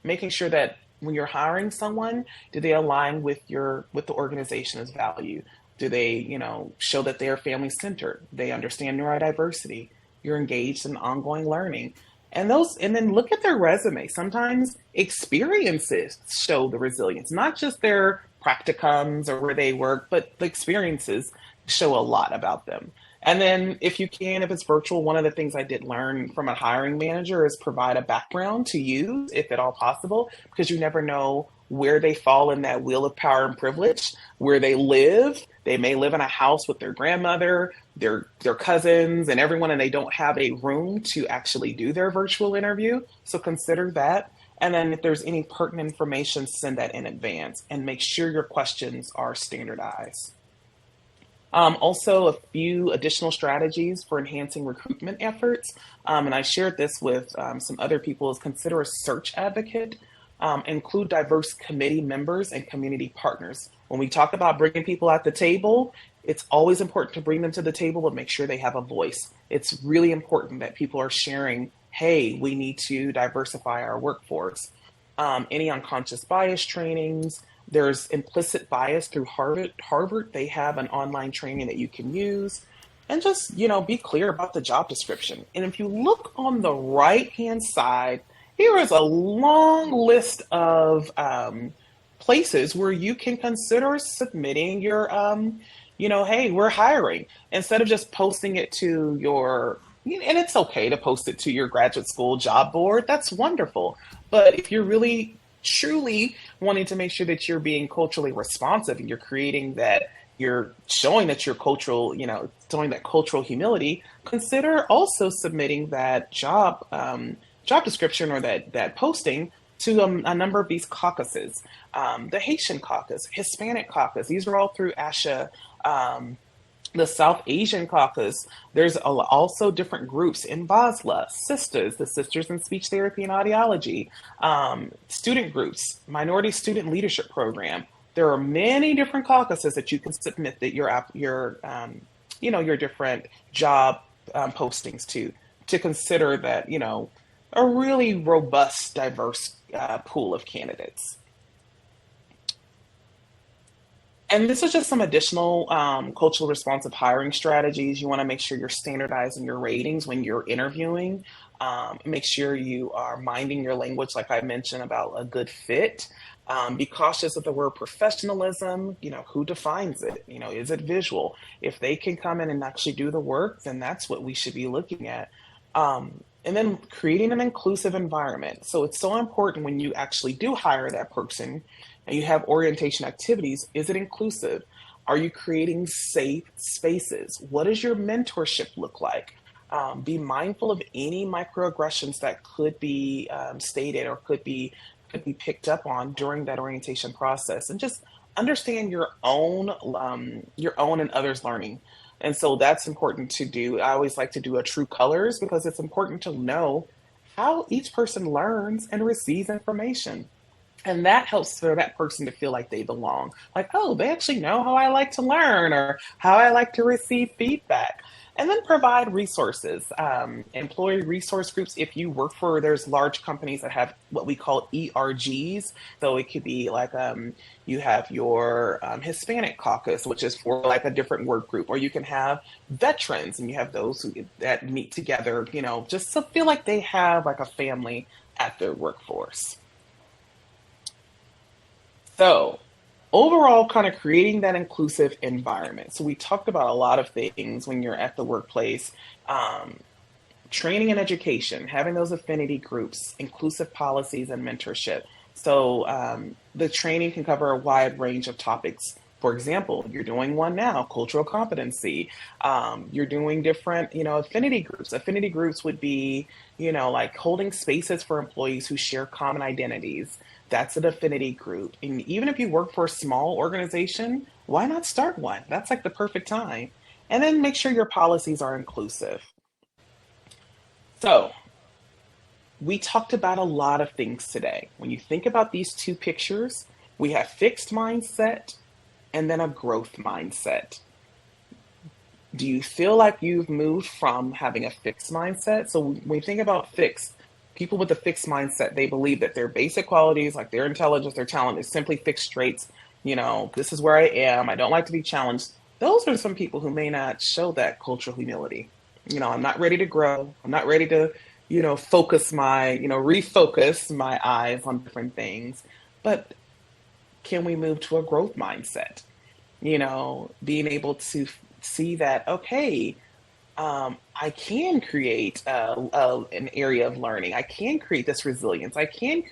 making sure that when you're hiring someone, do they align with the organization's value? Do they, you know, show that they're family centered? They understand neurodiversity. You're engaged in ongoing learning. And then look at their resume. Sometimes experiences show the resilience, not just their practicums or where they work, but the experiences show a lot about them. And then if you can, if it's virtual, one of the things I did learn from a hiring manager is provide a background to use, if at all possible, because you never know where they fall in that wheel of power and privilege, where they live. They may live in a house with their grandmother, their cousins and everyone, and they don't have a room to actually do their virtual interview. So consider that. And then if there's any pertinent information, send that in advance and make sure your questions are standardized. Also, a few additional strategies for enhancing recruitment efforts, and I shared this with some other people, is consider a search advocate, include diverse committee members and community partners. When we talk about bringing people at the table, it's always important to bring them to the table, but make sure they have a voice. It's really important that people are sharing, hey, we need to diversify our workforce. Any unconscious bias trainings, there's implicit bias through Harvard. Harvard, they have an online training that you can use. And just, be clear about the job description. And if you look on the right-hand side, here is a long list of places where you can consider submitting your, hey, we're hiring. Instead of just posting it to your, and it's okay to post it to your graduate school job board. That's wonderful. But if you're really truly wanting to make sure that you're being culturally responsive and you're creating that, you're showing that you're cultural, showing that cultural humility, consider also submitting that job description or that posting to a number of these caucuses, the Haitian caucus, Hispanic caucus. These are all through ASHA. The South Asian caucus, there's also different groups in BASLA, SISTAs, the Sisters in Speech Therapy and Audiology, student groups, Minority Student Leadership Program. There are many different caucuses that you can submit that your different job postings to consider that, a really robust, diverse pool of candidates. And this is just some additional culturally responsive hiring strategies. You want to make sure you're standardizing your ratings when you're interviewing. Make sure you are minding your language, like I mentioned about a good fit. Be cautious of the word professionalism. Who defines it? Is it visual? If they can come in and actually do the work, then that's what we should be looking at. And then creating an inclusive environment. So it's so important when you actually do hire that person and you have orientation activities, is it inclusive? Are you creating safe spaces? What does your mentorship look like? Be mindful of any microaggressions that could be stated or could be picked up on during that orientation process, and just understand your own and others' learning. And so that's important to do. I always like to do a true colors because it's important to know how each person learns and receives information. And that helps for that person to feel like they belong. Like, oh, they actually know how I like to learn or how I like to receive feedback. And then provide resources, employee resource groups. If you work for, there's large companies that have what we call ERGs. So it could be like you have your Hispanic caucus, which is for like a different work group, or you can have veterans and you have those that meet together, just to feel like they have like a family at their workforce. So overall, kind of creating that inclusive environment. So we talked about a lot of things when you're at the workplace, training and education, having those affinity groups, inclusive policies and mentorship. So the training can cover a wide range of topics. For example, you're doing one now, cultural competency. You're doing different, affinity groups. Affinity groups would be, like holding spaces for employees who share common identities. That's an affinity group. And even if you work for a small organization, why not start one? That's like the perfect time. And then make sure your policies are inclusive. So we talked about a lot of things today. When you think about these two pictures, we have fixed mindset and then a growth mindset. Do you feel like you've moved from having a fixed mindset? So when we think about fixed, people with a fixed mindset, they believe that their basic qualities, like their intelligence, their talent, is simply fixed traits. This is where I am. I don't like to be challenged. Those are some people who may not show that cultural humility. I'm not ready to grow. I'm not ready to, refocus my eyes on different things. But can we move to a growth mindset? Being able to see that, okay, I can create an area of learning. I can create this resilience. I can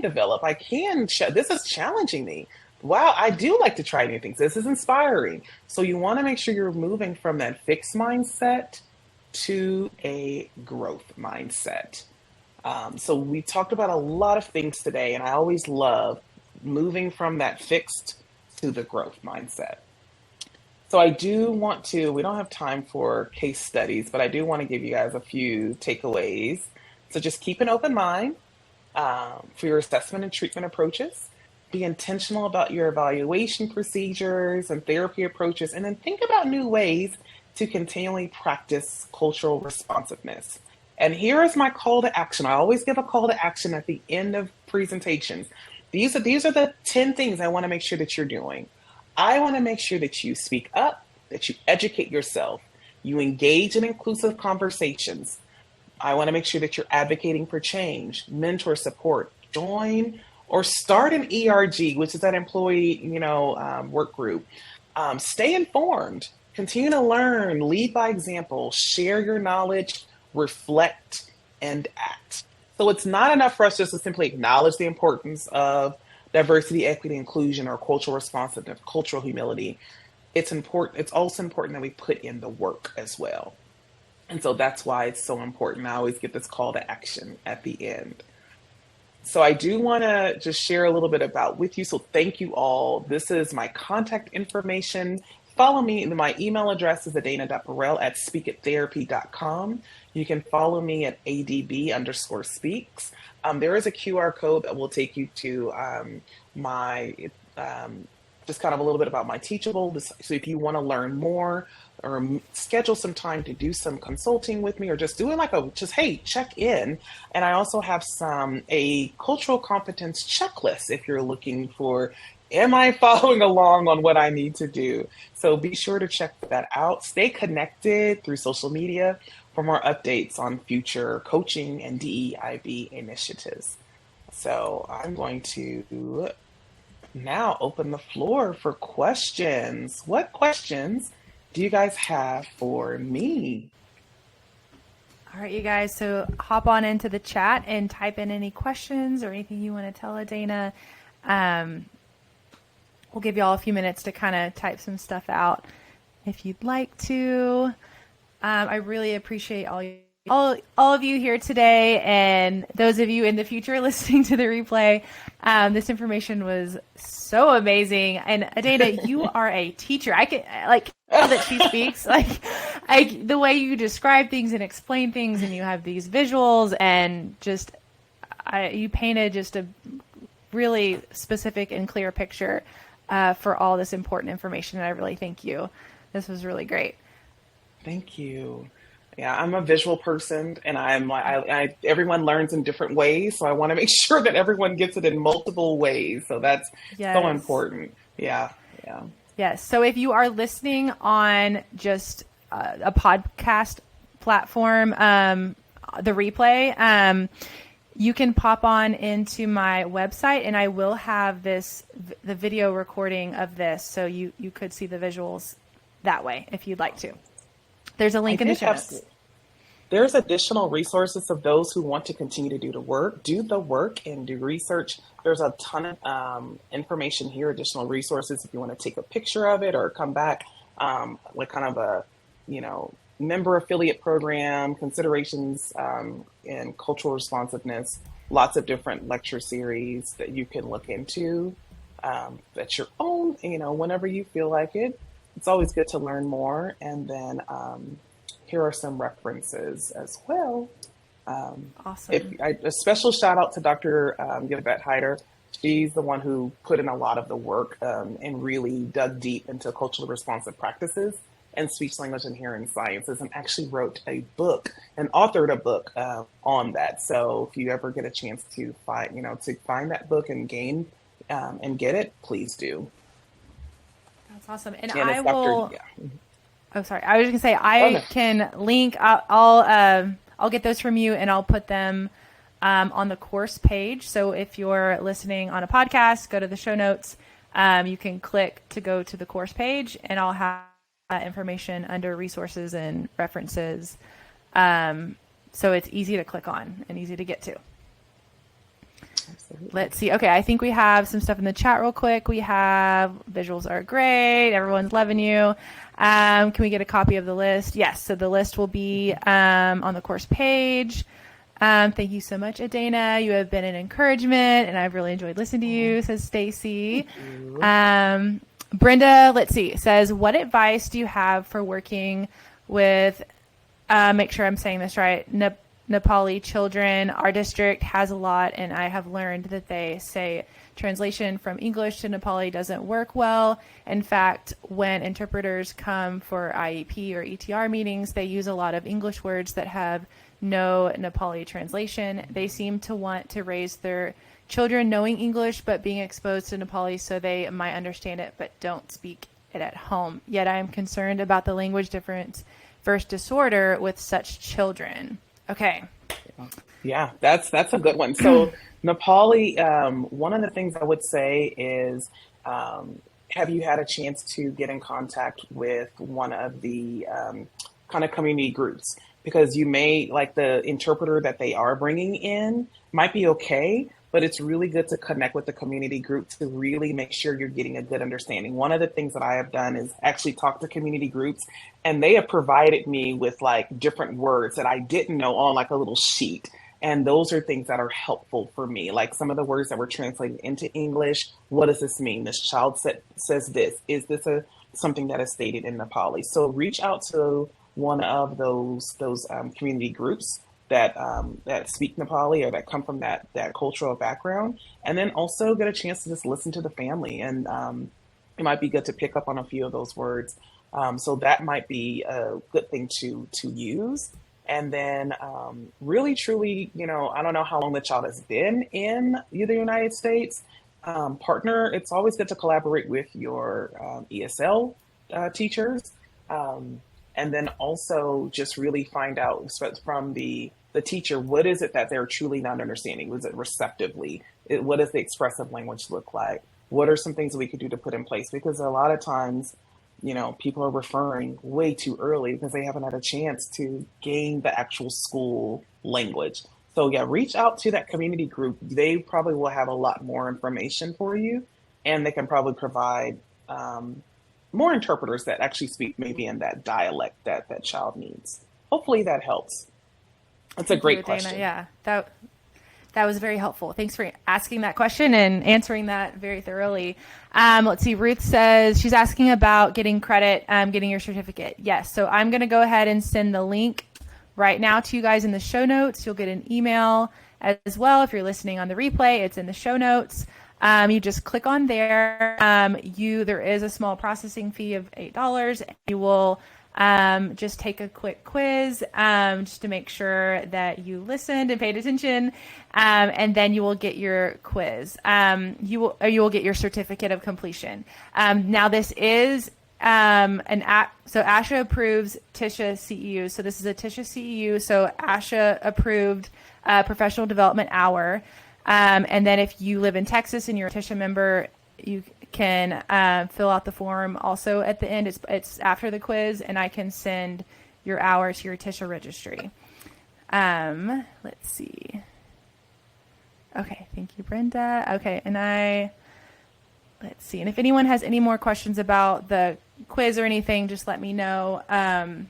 develop. This is challenging me. Wow, I do like to try new things. This is inspiring. So you want to make sure you're moving from that fixed mindset to a growth mindset. So we talked about a lot of things today, and I always love moving from that fixed to the growth mindset. So I do want to, we don't have time for case studies, but I do want to give you guys a few takeaways. So just keep an open mind for your assessment and treatment approaches. Be intentional about your evaluation procedures and therapy approaches, and then think about new ways to continually practice cultural responsiveness. And here is my call to action. I always give a call to action at the end of presentations. These are the 10 things I want to make sure that you're doing. I want to make sure that you speak up, that you educate yourself, you engage in inclusive conversations. I want to make sure that you're advocating for change, mentor support, join or start an ERG, which is that employee, work group. Stay informed, continue to learn, lead by example, share your knowledge, reflect, and act. So it's not enough for us just to simply acknowledge the importance of diversity, equity, inclusion, or cultural responsiveness, cultural humility. It's important. It's also important that we put in the work as well. And so that's why it's so important. I always get this call to action at the end. So I do want to just share a little bit about with you. So thank you all. This is my contact information. Follow me. My email address is adanna.burrell@speakatherapy.com. You can follow me at adb_speaks. There is a QR code that will take you to my just kind of a little bit about my Teachable. So if you want to learn more or schedule some time to do some consulting with me or just doing hey, check in. And I also have a cultural competence checklist if you're looking for, am I following along on what I need to do? So be sure to check that out. Stay connected through social media for more updates on future coaching and DEIB initiatives. So I'm going to now open the floor for questions. What questions do you guys have for me? All right, you guys, so hop on into the chat and type in any questions or anything you want to tell Adanna. We'll give you all a few minutes to kind of type some stuff out if you'd like to. I really appreciate all of you here today, and those of you in the future listening to the replay. This information was so amazing. And Adanna, you are a teacher. I can how that she speaks, the way you describe things and explain things, and you have these visuals, and you painted just a really specific and clear picture for all this important information. And I really thank you. This was really great. Thank you. Yeah, I'm a visual person, and everyone learns in different ways. So I want to make sure that everyone gets it in multiple ways. So that's so important. Yeah. Yes. So if you are listening on just a podcast platform, the replay, you can pop on into my website, and I will have the video recording of this. So you could see the visuals that way if you'd like to. There's a link in the show notes. There's additional resources of those who want to continue to do the work and do research. There's a ton of information here, additional resources if you want to take a picture of it or come back, like kind of a, member affiliate program, considerations in cultural responsiveness, lots of different lecture series that you can look into at your own, whenever you feel like it. It's always good to learn more. And then here are some references as well. Awesome. A special shout out to Dr. Yvette Heider. She's the one who put in a lot of the work and really dug deep into culturally responsive practices and speech, language, and hearing sciences, and actually wrote a book and authored a book on that. So if you ever get a chance to find that book and gain and get it, please do. That's awesome. And I will. Oh, sorry. I was just gonna say I can link. I'll get those from you, and I'll put them on the course page. So if you're listening on a podcast, go to the show notes. You can click to go to the course page, and I'll have information under resources and references. So it's easy to click on and easy to get to. Absolutely. Let's see. Okay, I think we have some stuff in the chat real quick. We have visuals are great. Everyone's loving you. Can we get a copy of the list? Yes. So the list will be on the course page. Thank you so much, Adana. You have been an encouragement, and I've really enjoyed listening to you, says Stacy. Brenda, let's see, says, what advice do you have for working with, make sure I'm saying this right, Nepali children? Our district has a lot, and I have learned that they say translation from English to Nepali doesn't work well. In fact, when interpreters come for IEP or ETR meetings, they use a lot of English words that have no Nepali translation. They seem to want to raise their children knowing English but being exposed to Nepali so they might understand it but don't speak it at home. Yet I am concerned about the language difference versus disorder with such children. Okay. Yeah, that's a good one. So Nepali, one of the things I would say is, have you had a chance to get in contact with one of the kind of community groups? Because you may, like the interpreter that they are bringing in might be okay, but it's really good to connect with the community group to really make sure you're getting a good understanding. One of the things that I have done is actually talk to community groups, and they have provided me with like different words that I didn't know on like a little sheet. And those are things that are helpful for me. Like some of the words that were translated into English. What does this mean? This child says this. Is this something that is stated in Nepali? So reach out to one of those community groups that speak Nepali or that come from that cultural background, and then also get a chance to just listen to the family. And it might be good to pick up on a few of those words. So that might be a good thing to use. And then really, truly, I don't know how long the child has been in the United States. Partner, it's always good to collaborate with your ESL teachers. And then also just really find out from the teacher, what is it that they're truly not understanding? Was it receptively? What does the expressive language look like? What are some things that we could do to put in place? Because a lot of times, people are referring way too early because they haven't had a chance to gain the actual school language. So yeah, reach out to that community group. They probably will have a lot more information for you, and they can probably provide more interpreters that actually speak maybe in that dialect that that child needs. Hopefully that helps. That's a great question. Yeah, that was very helpful. Thanks for asking that question and answering that very thoroughly. Let's see. Ruth says she's asking about getting credit, getting your certificate. Yes. So I'm going to go ahead and send the link right now to you guys in the show notes. You'll get an email as well. If you're listening on the replay, it's in the show notes. You just click on there. There is a small processing fee of $8. You will just take a quick quiz just to make sure that you listened and paid attention, and then you will get your quiz. You will get your certificate of completion. Now this is an app. So ASHA approves TISHA CEU. So this is a TISHA CEU. So ASHA approved professional development hour. And then if you live in Texas and you're a TISHA member, you can fill out the form also at the end. It's after the quiz, and I can send your hour to your TISHA registry. Let's see. Okay, thank you, Brenda. Okay, and let's see. And if anyone has any more questions about the quiz or anything, just let me know. I'll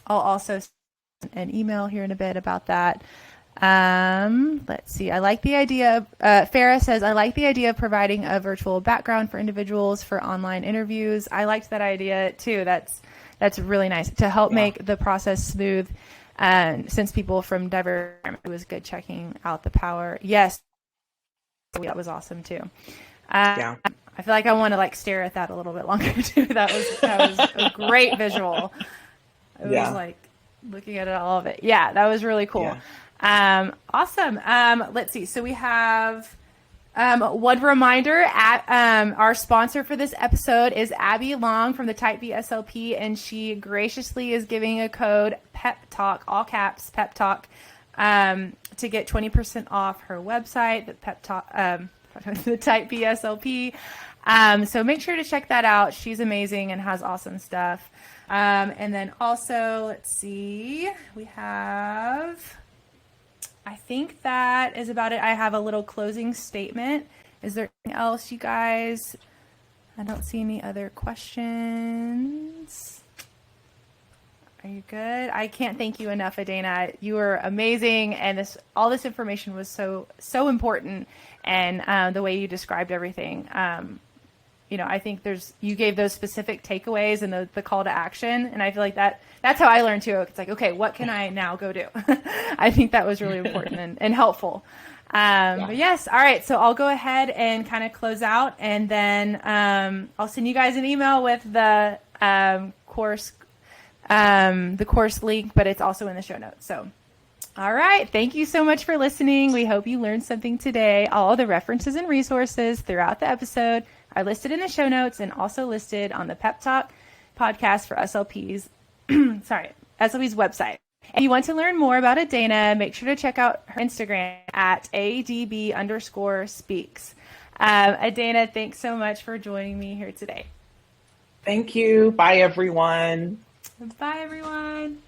also send an email here in a bit about that. Let's see. I like the idea of, Farah says, I like the idea of providing a virtual background for individuals for online interviews. I liked that idea too. That's really nice to help make the process smooth. Since people from diverse, it was good checking out the power. Yes. That was awesome too. I feel like I want to stare at that a little bit longer too. That was a great visual. It was like looking at all of it. Yeah, that was really cool. Yeah. Awesome. Let's see. So we have one reminder. Our sponsor for this episode is Abby Long from the Type B SLP, and she graciously is giving a code PEP TALK, all caps PEP TALK, to get 20% off her website, the PEP TALK, the Type B SLP. So make sure to check that out. She's amazing and has awesome stuff. And then also, let's see, we have, I think that is about it. I have a little closing statement. Is there anything else, you guys? I don't see any other questions. Are you good? I can't thank you enough, Adana. You were amazing, and all this information was so important, and the way you described everything. I think you gave those specific takeaways and the call to action, and I feel like that's how I learned too. It's like, okay, what can I now go do? I think that was really important and helpful. But yes, all right. So I'll go ahead and kind of close out, and then I'll send you guys an email with the course link, but it's also in the show notes. So, all right. Thank you so much for listening. We hope you learned something today. All the references and resources throughout the episode are listed in the show notes and also listed on the Pep Talk podcast for SLPs. SLP's website. If you want to learn more about Adana, make sure to check out her Instagram at ADB_speaks. Adana, thanks so much for joining me here today. Thank you. Bye, everyone. Bye, everyone.